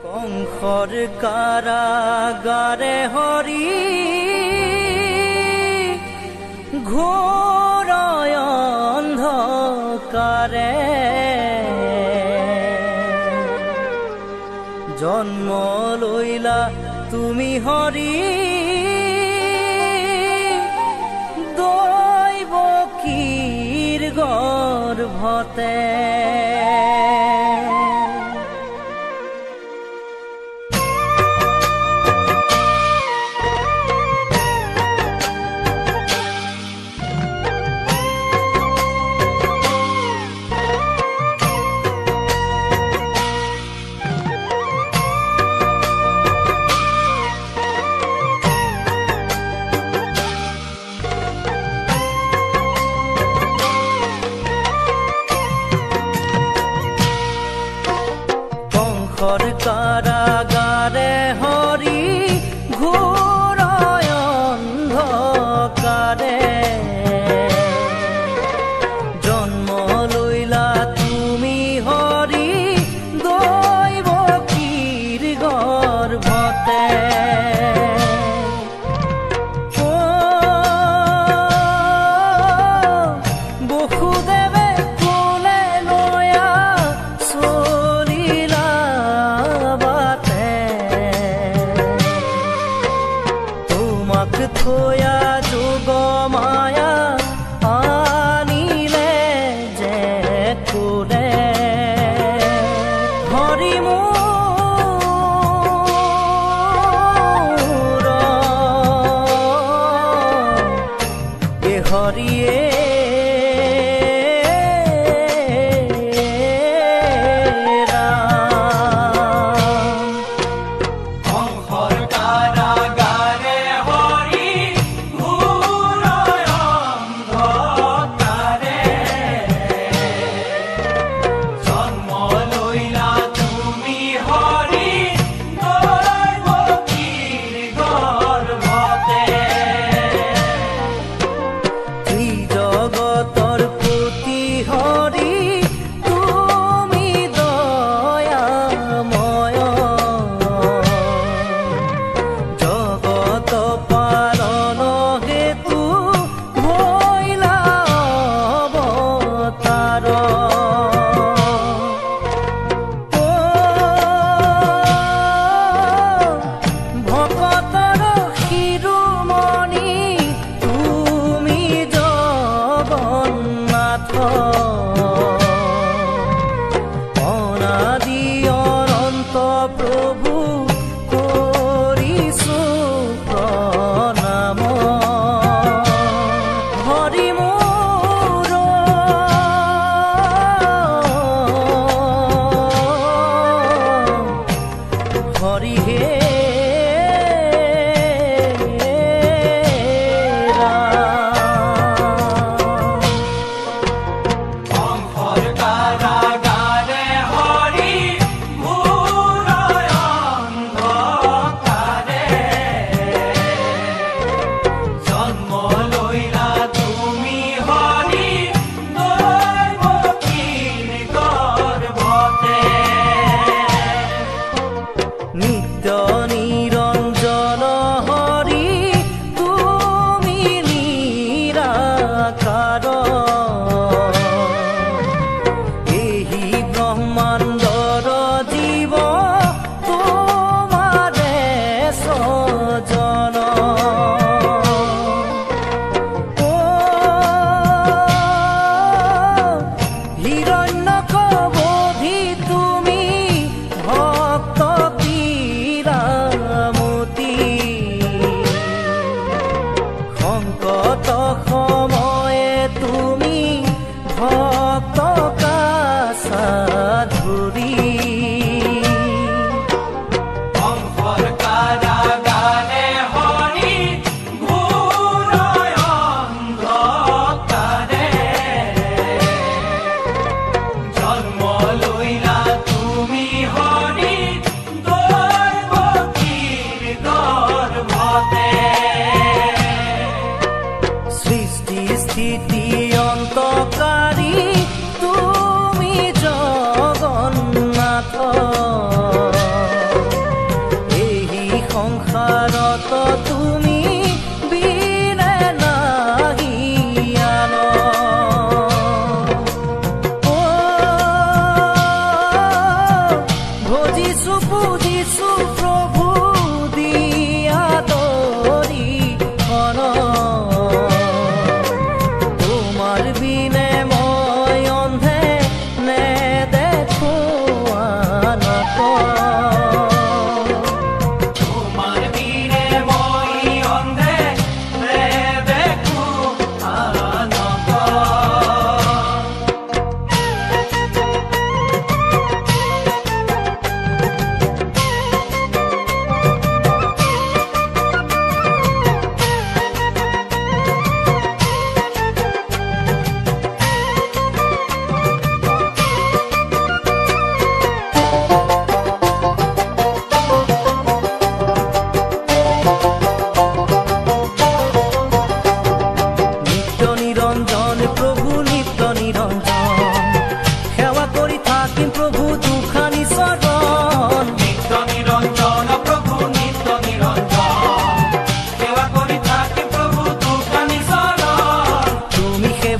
কংসৰ কাৰাগাৰে হৰি ঘোৰ অন্ধকাৰে জন্ম লৈলা তুমি হৰি দৈৱকীৰ গৰ্ভতে কাৰাগাৰে হৰি ঘোৰ অন্ধকাৰে জন্ম লইলা তুমি হৰি দৈৱকীৰ গৰ্ভতে বসুদেৱে কোলে নয়া চলিলা থয়া যোগ মায়া আনিলে যে কোলে হৰি মোৰ এ হৰিয়ে হিৰণ্যক বধি তুমি ভক্ত পীৰা পুজিছো প্ৰভু দিয়া তৰি তোমাৰ বিনে মই অন্ধে নেদেখো আনক তোমাৰ বিনে মই অন্ধে নেদেখো আনক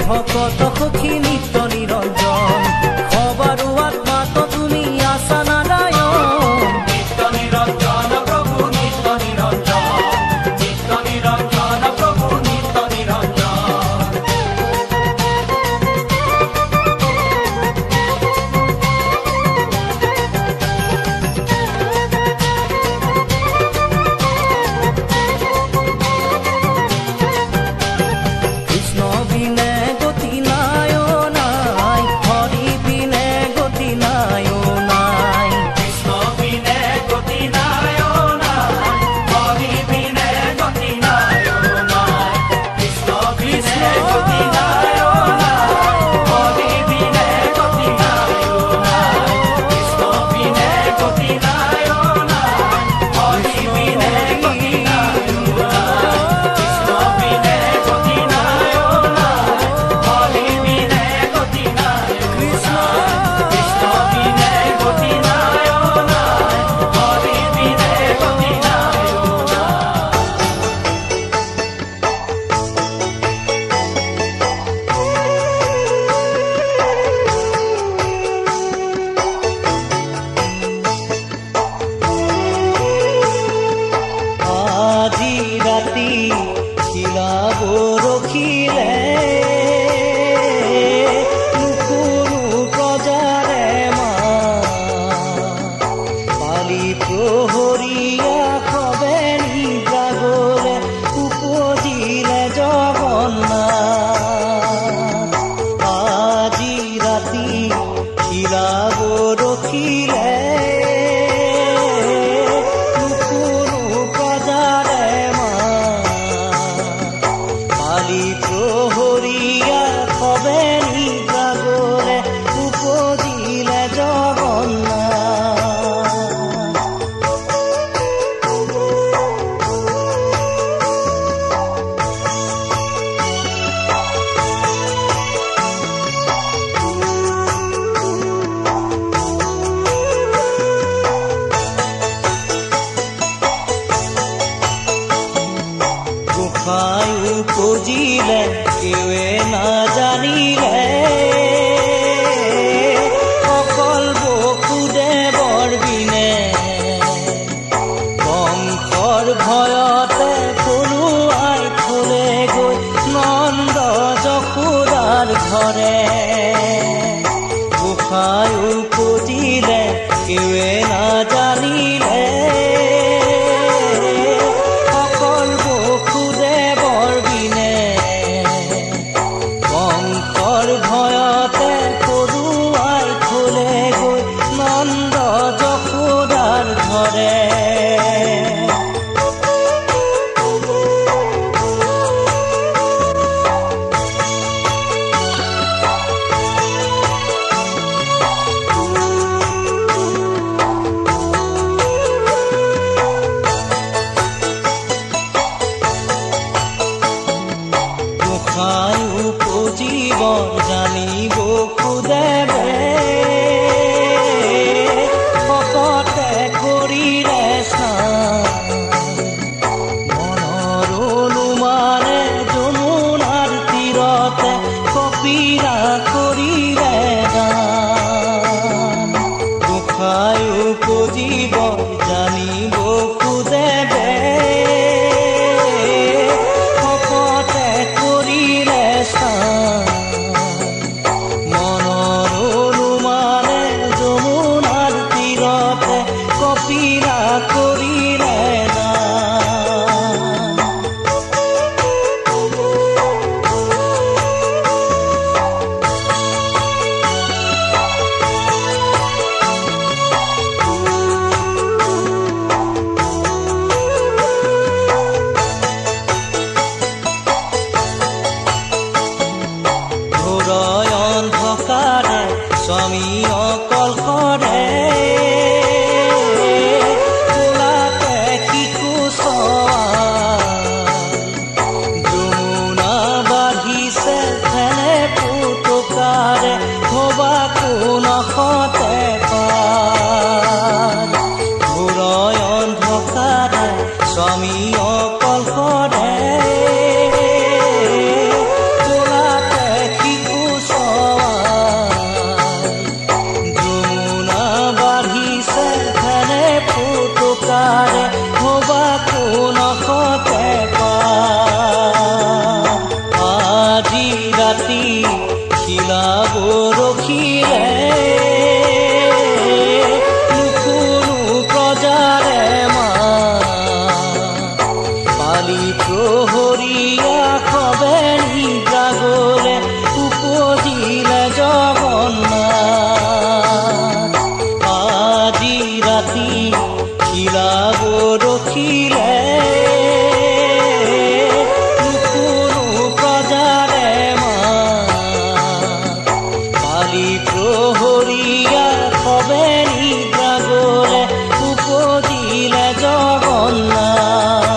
ভকত সখী নিত্য নিৰঞ্জন সবাৰো আত্মাত তুমি আছা নাৰায়ণ নিত্য নিৰঞ্জন প্ৰভু নিত্য নিৰঞ্জন নিত্য নিৰঞ্জন প্ৰভু নিত্য নিৰঞ্জন কৃষ্ণ বিনে পুজিলে কেৱে নাজানিলে অকল বসুদেৱৰ বিনে বংশৰ ভয়তে পলুৱাই থলে গৈ নন্দ যশোদাৰ ঘৰে গোসাঁইও পুজিলে কেৱে নাজানিলে জানিব খুদেৱে ভকতে কৰিলে বুজিব জানিব খোজে দে শপতে কৰিলে মনৰ অনুমানে যমুনাৰ তীৰতে কপিলা কৰিলে না স্বামী অকল কৰে তোলাতে শিশু যমুনা বাঢ়িছে ফেনে পুতুকাৰে ভবা কোনখতে পাৰ ঘোৰয় অন্ধকাৰে স্বামী অকল কৰে আজি ৰাতি খিলাব ৰখিলে কোনো প্ৰজাৰে মা পালি প্ৰহৰীয়া খবে নিজাগলে উপজিলে জগন্নাথ আজি ৰাতি খিলাব ৰখিলে প্ৰহৰীয়া খবে নিজাগলে উপজিলে জগন্নাথ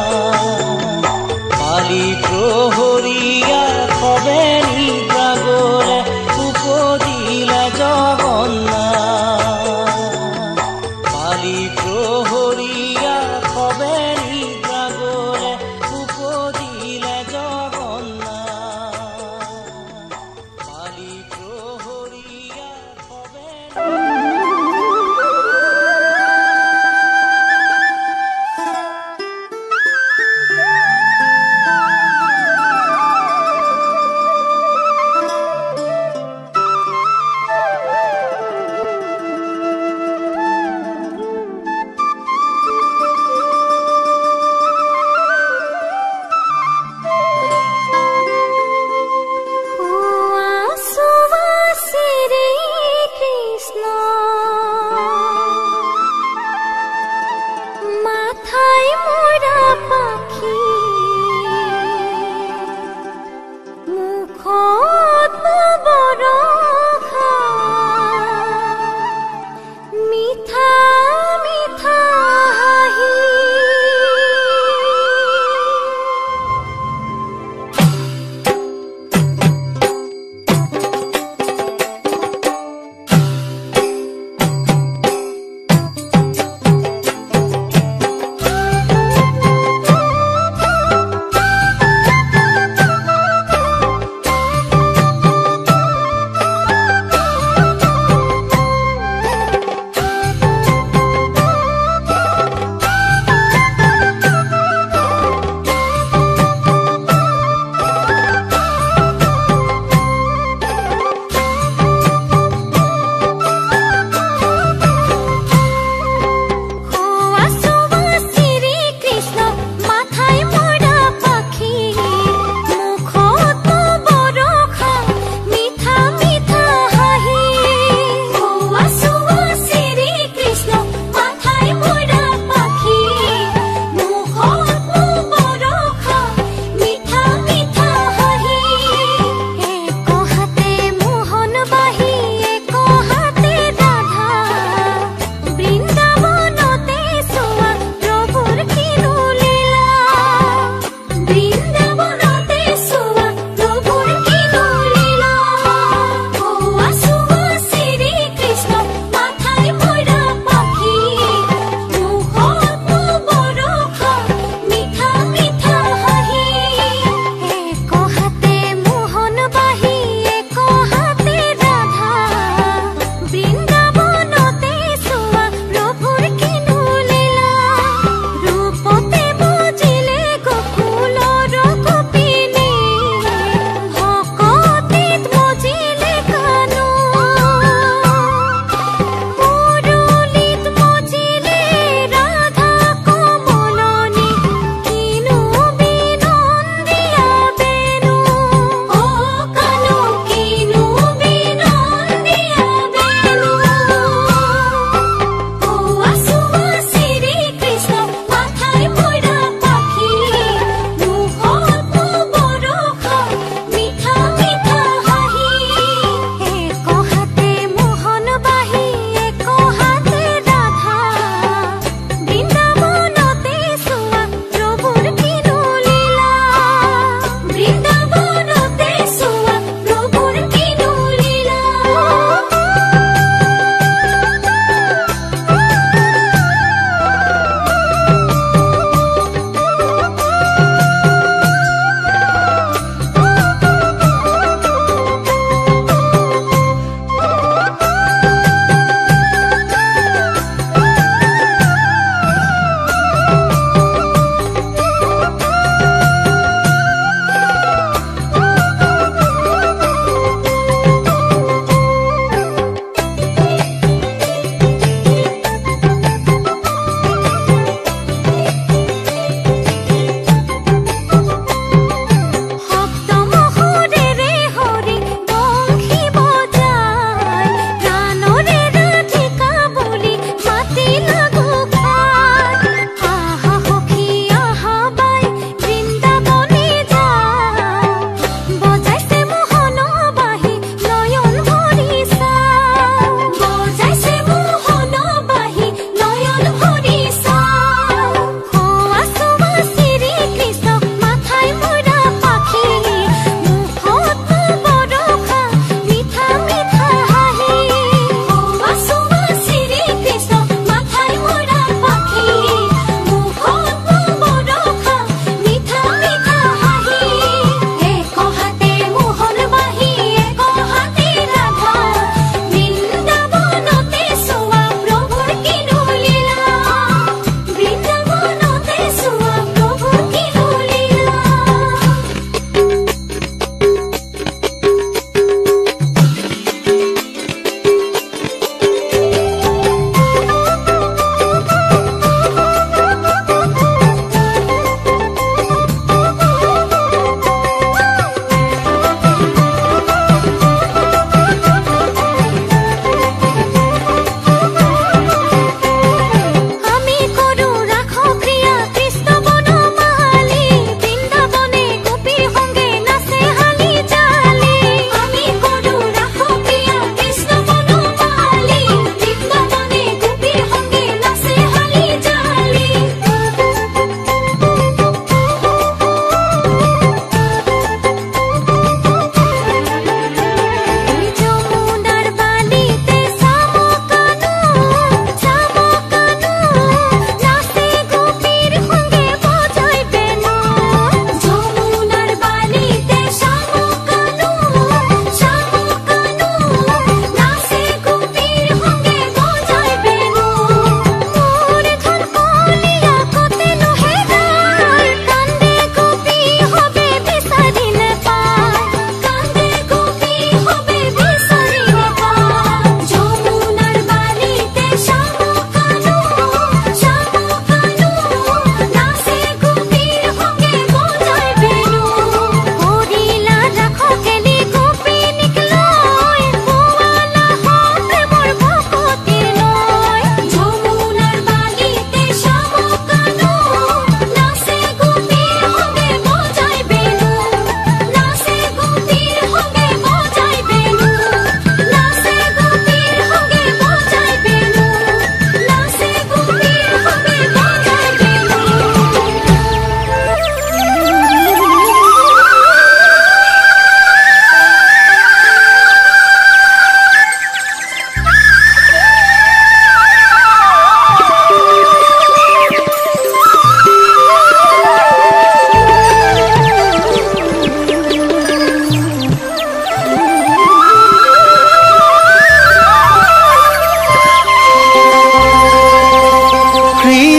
পালি প্ৰহৰীয়া খবে নিজাগলে উপজিলে জগন্নাথ পালি প্ৰহৰীয়া খবে নিজাগলে উপজিলে জগন্নাথ পালি প্ৰহৰীয়া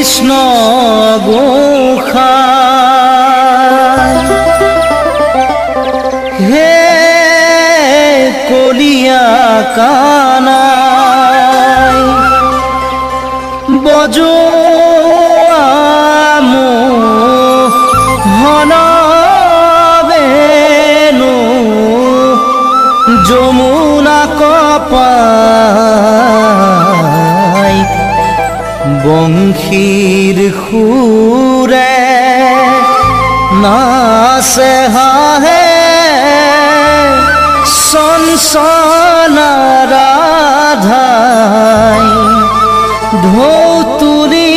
কৃষ্ণ গোসাঁই হে কলিয়া কানাই বজোৱা মোহন বেণু যমুনা কপাই বংশীৰ সুৰে নাচে হাহে চঞ্চলা ৰাধাই ঢৌ তুলি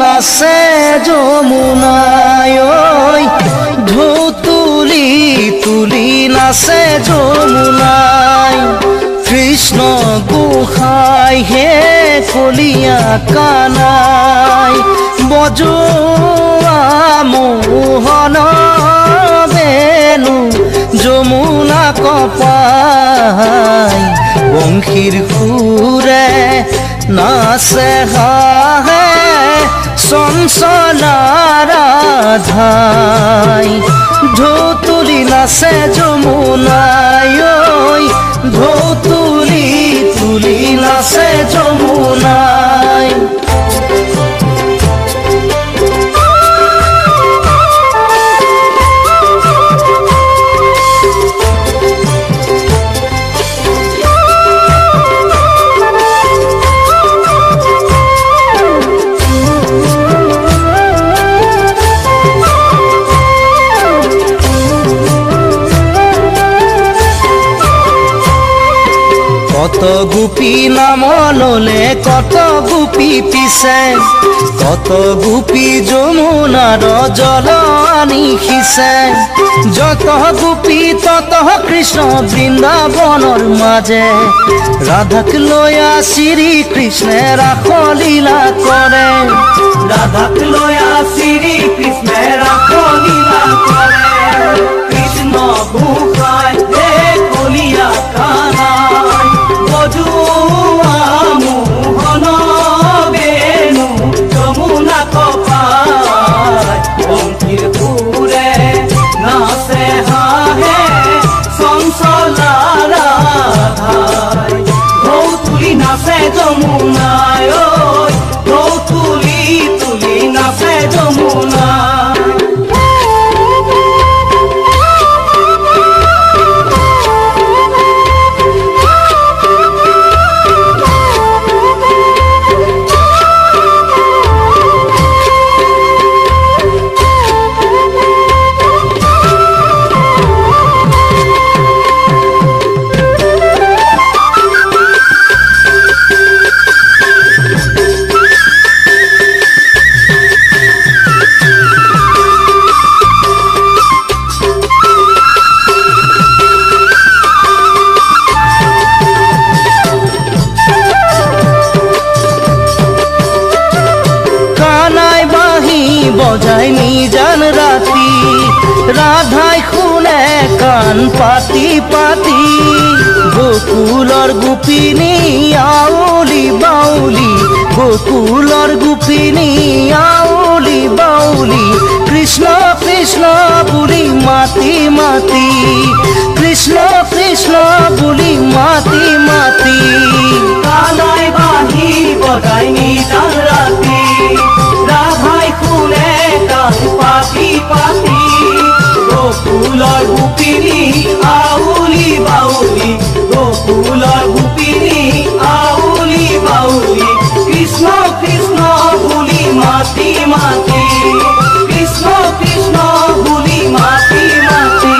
নাচে যমুনাই ঢৌ তুলি তুলি নাচে যমুনাই কৃষ্ণ গোসাঁই হে কলিয়া কানাই বজোৱা মোহন বেণু যমুনা কপাই বংশীৰ সুৰে নাচে হাহে চঞ্চলা ৰাধাই ঢৌ তুলি নাচে যমুনাই ঢৌ তুলি তুলি নাচে যমুনাই কত গোপী নাম ললে কত গোপী পিছে কত গোপী যমুনার জল আনি খিছে যত গোপী তত কৃষ্ণ বৃন্দাবনৰ মাঝে ৰাধাক লয়া শ্ৰী কৃষ্ণে ৰাসলীলা কৰে ৰাধাক লয়া শ্ৰী কৃষ্ণে ৰাসলীলা কৰে কৃষ্ণ গোসাঁই হে কলিয়া কানাই বজোৱা মোহন বেণু যমুনা কপাই বংশীৰ সুৰে নাচে হাহে চঞ্চলা ৰাধাই ঢৌ তুলি নাচে যমুনাই ঢৌ তুলি তুলি নাচে যমুনাই বজাই নিজান রাতি রাধাই শুনে কান পাতি পাতি গোকুলৰ গোপিনী আউলি বাউলি গোকুলৰ গোপিনী আউলি বাউলি কৃষ্ণ কৃষ্ণ বুলি মাতি মাতি কৃষ্ণ কৃষ্ণ বুলি মাতি মাতি কানাই বাঁহী বজাই নিজান ৰাতি ৰাধাই শুনে কান পাতি পাতি গোকুলৰ গোপিনী আউলি বাউলি গোকুলৰ গোপিনী আউলি বাউলি কৃষ্ণ কৃষ্ণ বুলি মাতি মাতি কৃষ্ণ কৃষ্ণ বুলি মাতি মাতি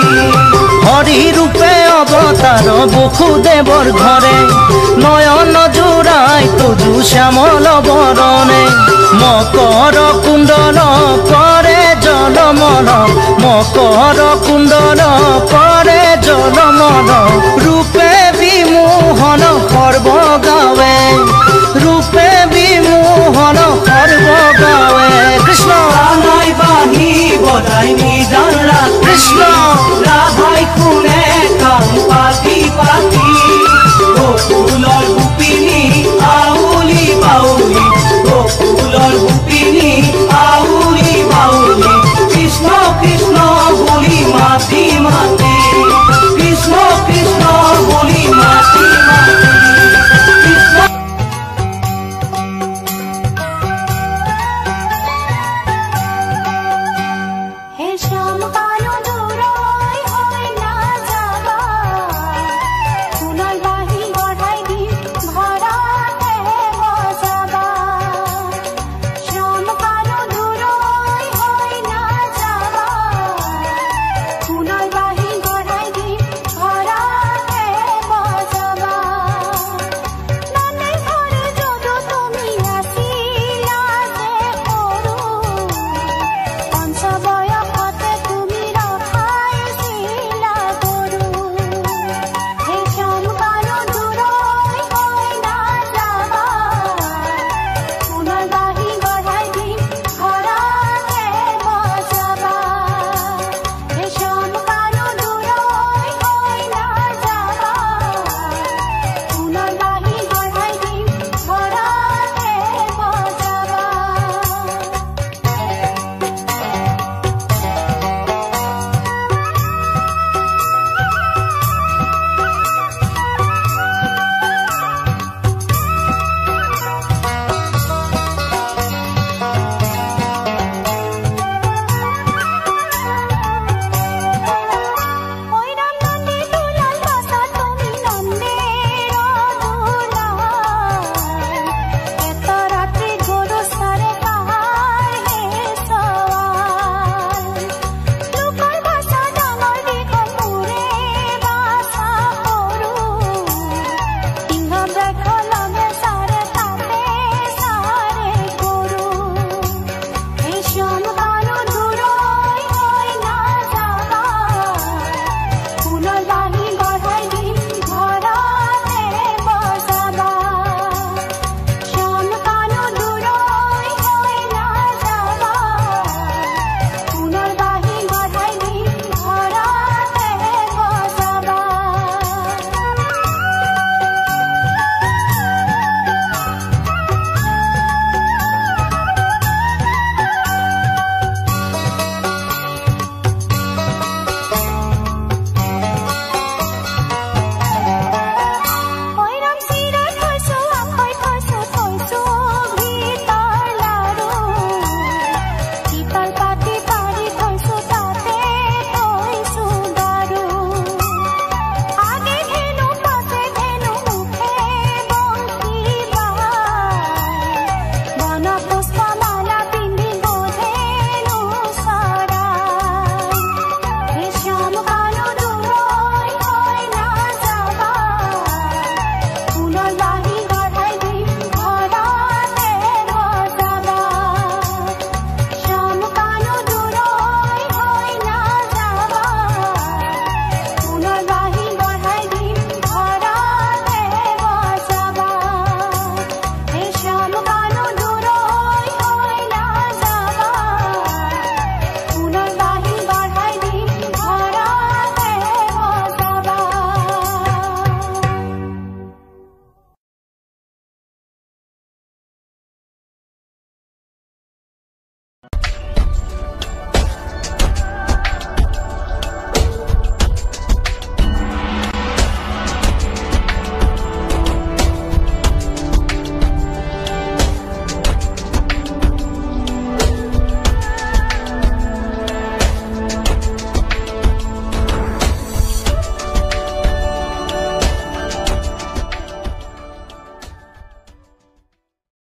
হৰি ৰূপে অৱতাৰ বসুদেৱৰ ঘৰে নয়ন জোৰাই তজু শ্যামল বৰণে মকৰ কুণ্ডল কৰে জলমল মকৰ কুণ্ডল কৰে জলমল ৰূপে বিমোহন সৰ্বগাৱে ৰূপে বিমোহন